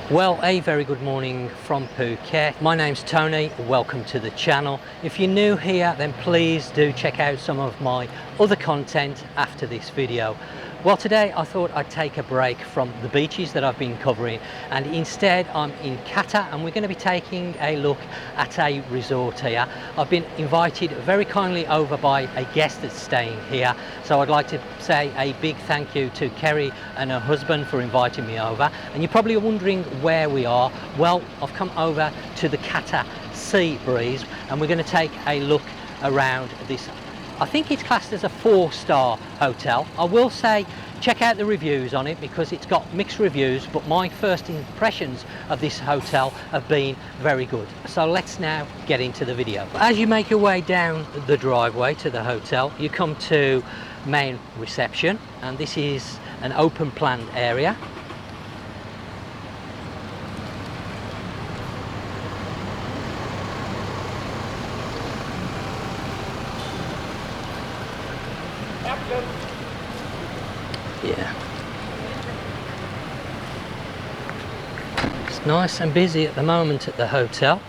Well, a very good morning from Phuket. My name's Tony, welcome to the channel. If you're new here, then please do check out some of my other content after this video. Well, today I thought I'd take a break from the beaches that I've been covering, and instead I'm in Kata and we're going to be taking a look at a resort here. I've been invited very kindly over by a guest that's staying here, so I'd like to say a big thank you to Kerry and her husband for inviting me over. And you're probably wondering where we are. Well, I've come over to the Kata Sea Breeze and we're going to take a look around this. I think it's classed as a 4-star hotel. I will say check out the reviews on it because it's got mixed reviews, but my first impressions of this hotel have been very good. So let's now get into the video. As you make your way down the driveway to the hotel, you come to main reception, and this is an open planned area. Yeah, it's nice and busy at the moment at the hotel.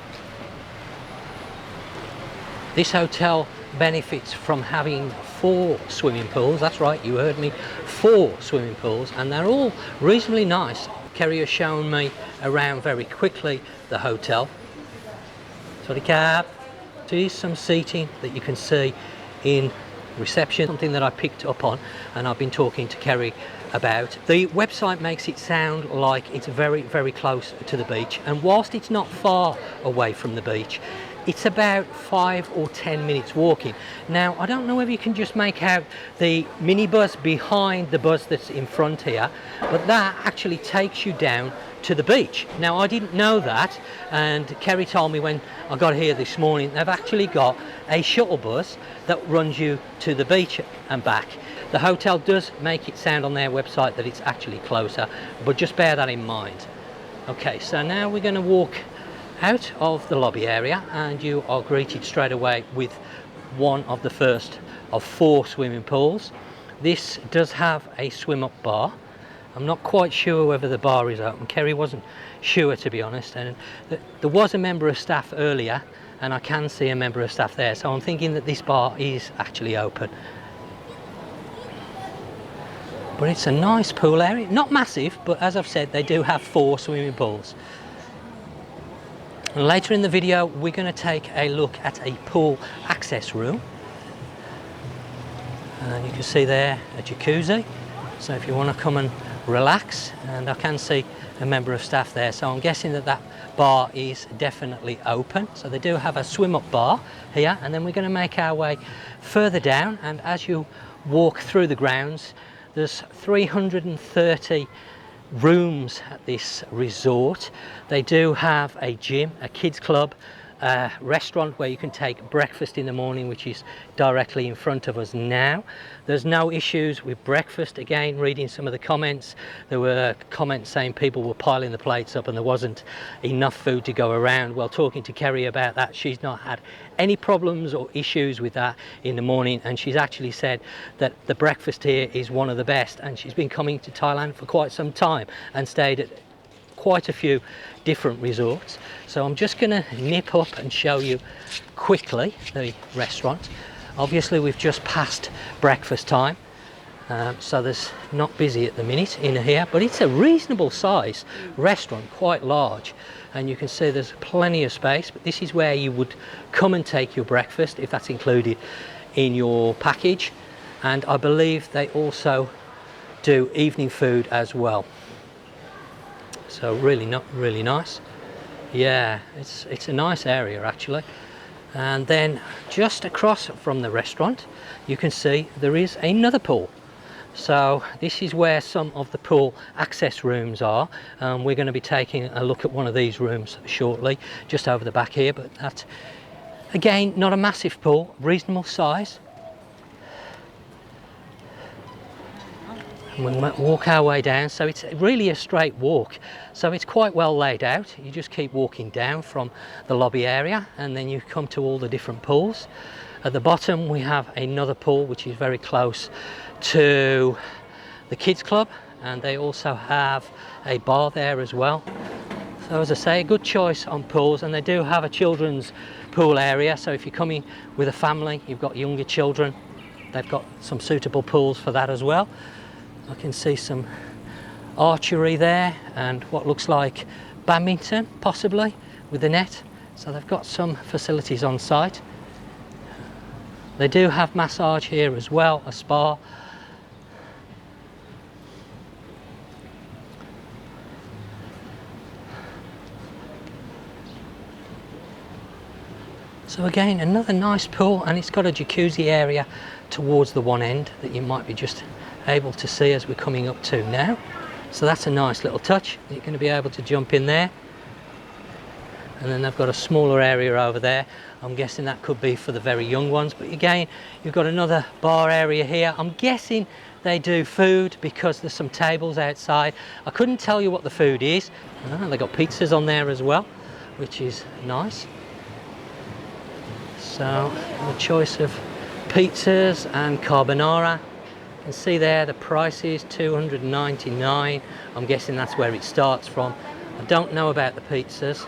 This hotel benefits from having 4 swimming pools. That's right, you heard me, 4 swimming pools, and they're all reasonably nice. Kerry has shown me around very quickly the hotel. Sorry, cab. There's some seating that you can see in reception, something that I picked up on and I've been talking to Kerry about. The website makes it sound like it's very, very close to the beach, and whilst it's not far away from the beach, it's about 5 or 10 minutes walking. Now, I don't know whether you can just make out the minibus behind the bus that's in front here, but that actually takes you down to the beach. Now, I didn't know that, and Kerry told me when I got here this morning, they've actually got a shuttle bus that runs you to the beach and back. The hotel does make it sound on their website that it's actually closer, but just bear that in mind. Okay, so now we're going to walk out of the lobby area and you are greeted straight away with one of the first of 4 swimming pools. This does have a swim up bar. I'm not quite sure whether the bar is open. Kerry wasn't sure, to be honest, and there was a member of staff earlier and I can see a member of staff there, so I'm thinking that this bar is actually open. But it's a nice pool area, not massive, but as I've said, they do have 4 swimming pools. And later in the video we're going to take a look at a pool access room, and you can see there a jacuzzi, so if you want to come and relax, and I can see a member of staff there, so I'm guessing that that bar is definitely open. So they do have a swim up bar here, and then we're going to make our way further down, and as you walk through the grounds, there's 330 rooms at this resort. They do have a gym, a kids club, a restaurant where you can take breakfast in the morning, which is directly in front of us now. There's no issues with breakfast. Again, reading some of the comments, there were comments saying people were piling the plates up and there wasn't enough food to go around. Well, talking to Kerry about that, she's not had any problems or issues with that in the morning, and she's actually said that the breakfast here is one of the best, and she's been coming to Thailand for quite some time and stayed at quite a few different resorts. So I'm just going to nip up and show you quickly the restaurant. Obviously we've just passed breakfast time, so there's not busy at the minute in here, but it's a reasonable size restaurant, quite large, and you can see there's plenty of space. But this is where you would come and take your breakfast if that's included in your package, and I believe they also do evening food as well. So really nice. Yeah, it's a nice area actually. And then just across from the restaurant you can see there is another pool. So this is where some of the pool access rooms are. We're going to be taking a look at one of these rooms shortly, just over the back here, but that's again not a massive pool, reasonable size. And we'll walk our way down, so it's really a straight walk, so it's quite well laid out. You just keep walking down from the lobby area and then you come to all the different pools. At the bottom we have another pool which is very close to the kids club, and they also have a bar there as well. So as I say, a good choice on pools, and they do have a children's pool area, so if you're coming with a family, you've got younger children, they've got some suitable pools for that as well. I can see some archery there and what looks like badminton possibly with the net, so they've got some facilities on site. They do have massage here as well, a spa. So again, another nice pool, and it's got a jacuzzi area towards the one end that you might be just able to see as we're coming up to now. So that's a nice little touch. You're going to be able to jump in there. And then they've got a smaller area over there. I'm guessing that could be for the very young ones. But again, you've got another bar area here. I'm guessing they do food because there's some tables outside. I couldn't tell you what the food is. They've got pizzas on there as well, which is nice. So a choice of pizzas and carbonara. You can see there the price is $299. I'm guessing that's where it starts from. I don't know about the pizzas.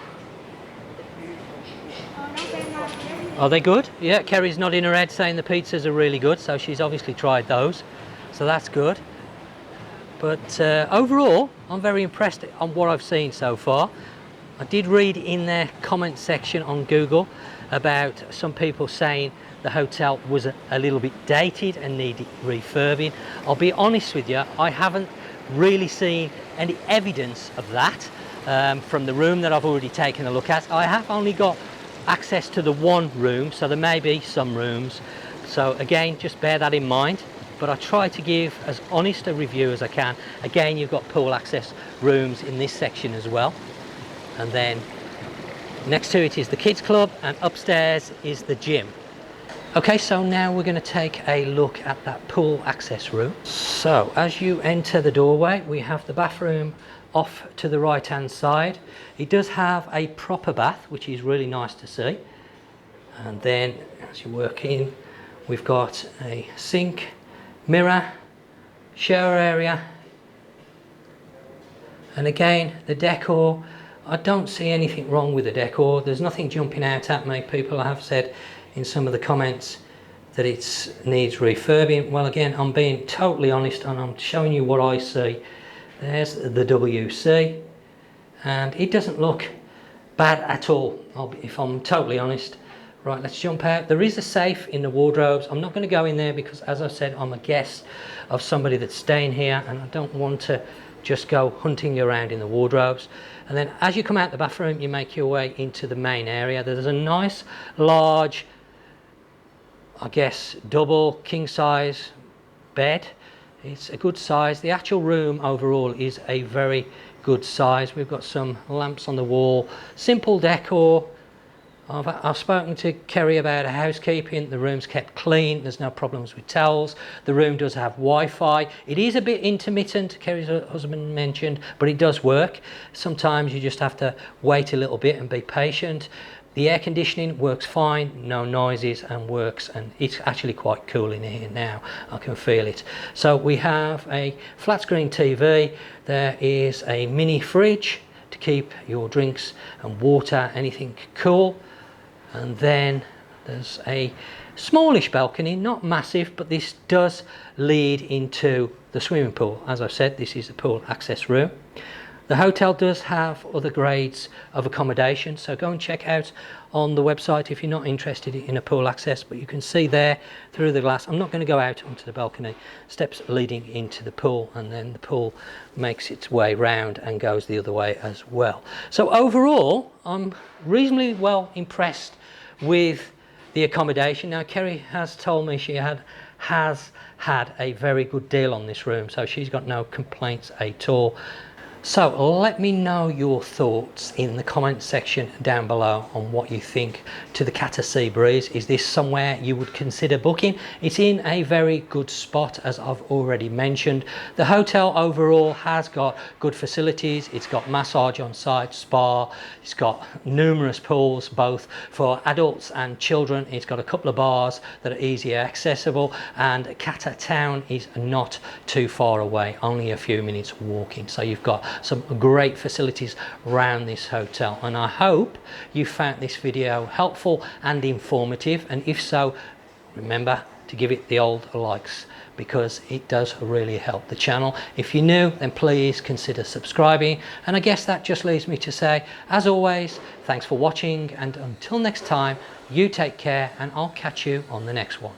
Are they good? Yeah, Kerry's nodding her head saying the pizzas are really good, so she's obviously tried those. So that's good. But overall, I'm very impressed on what I've seen so far. I did read in their comment section on Google about some people saying the hotel was a little bit dated and needed refurbing. I'll be honest with you, I haven't really seen any evidence of that from the room that I've already taken a look at. I have only got access to the one room, so there may be some rooms. So again, just bear that in mind. But I try to give as honest a review as I can. Again, you've got pool access rooms in this section as well. And then next to it is the kids club, and upstairs is the gym. Okay, so now we're going to take a look at that pool access room. So as you enter the doorway, we have the bathroom off to the right hand side. It does have a proper bath, which is really nice to see. And then as you work in, we've got a sink, mirror, shower area, and again the decor. I don't see anything wrong with the decor. There's nothing jumping out at me. People have said in some of the comments that it needs refurbing. Well, again, I'm being totally honest and I'm showing you what I see. There's the WC, and it doesn't look bad at all, if I'm totally honest. Right, let's jump out. There is a safe in the wardrobes. I'm not going to go in there because, as I said, I'm a guest of somebody that's staying here and I don't want to just go hunting around in the wardrobes. And then as you come out the bathroom, you make your way into the main area. There's a nice large, I guess, double king size bed. It's a good size. The actual room overall is a very good size. We've got some lamps on the wall, simple decor. I've spoken to Kerry about housekeeping. The room's kept clean. There's no problems with towels. The room does have Wi-Fi. It is a bit intermittent, Kerry's husband mentioned, but it does work. Sometimes you just have to wait a little bit and be patient. The air conditioning works fine, no noises, and works, and it's actually quite cool in here now. I can feel it. So we have a flat screen TV. There is a mini fridge to keep your drinks and water, anything cool. And then there's a smallish balcony, not massive, but this does lead into the swimming pool. As I've said, this is a pool access room. The hotel does have other grades of accommodation, so go and check out on the website if you're not interested in a pool access, but you can see there through the glass. I'm not going to go out onto the balcony, steps leading into the pool, and then the pool makes its way round and goes the other way as well. So overall, I'm reasonably well impressed with the accommodation. Now, Kerry has told me she has had a very good deal on this room, so she's got no complaints at all. So let me know your thoughts in the comment section down below on what you think to the Kata Sea Breeze. Is this somewhere you would consider booking? It's in a very good spot, as I've already mentioned. The hotel overall has got good facilities. It's got massage on site, spa, it's got numerous pools both for adults and children. It's got a couple of bars that are easier accessible, and Kata town is not too far away, only a few minutes walking. So you've got some great facilities around this hotel. And I hope you found this video helpful and informative, and if so, remember to give it the old likes, because it does really help the channel. If you're new, then please consider subscribing. And I guess that just leaves me to say, as always, thanks for watching, and until next time, you take care, and I'll catch you on the next one.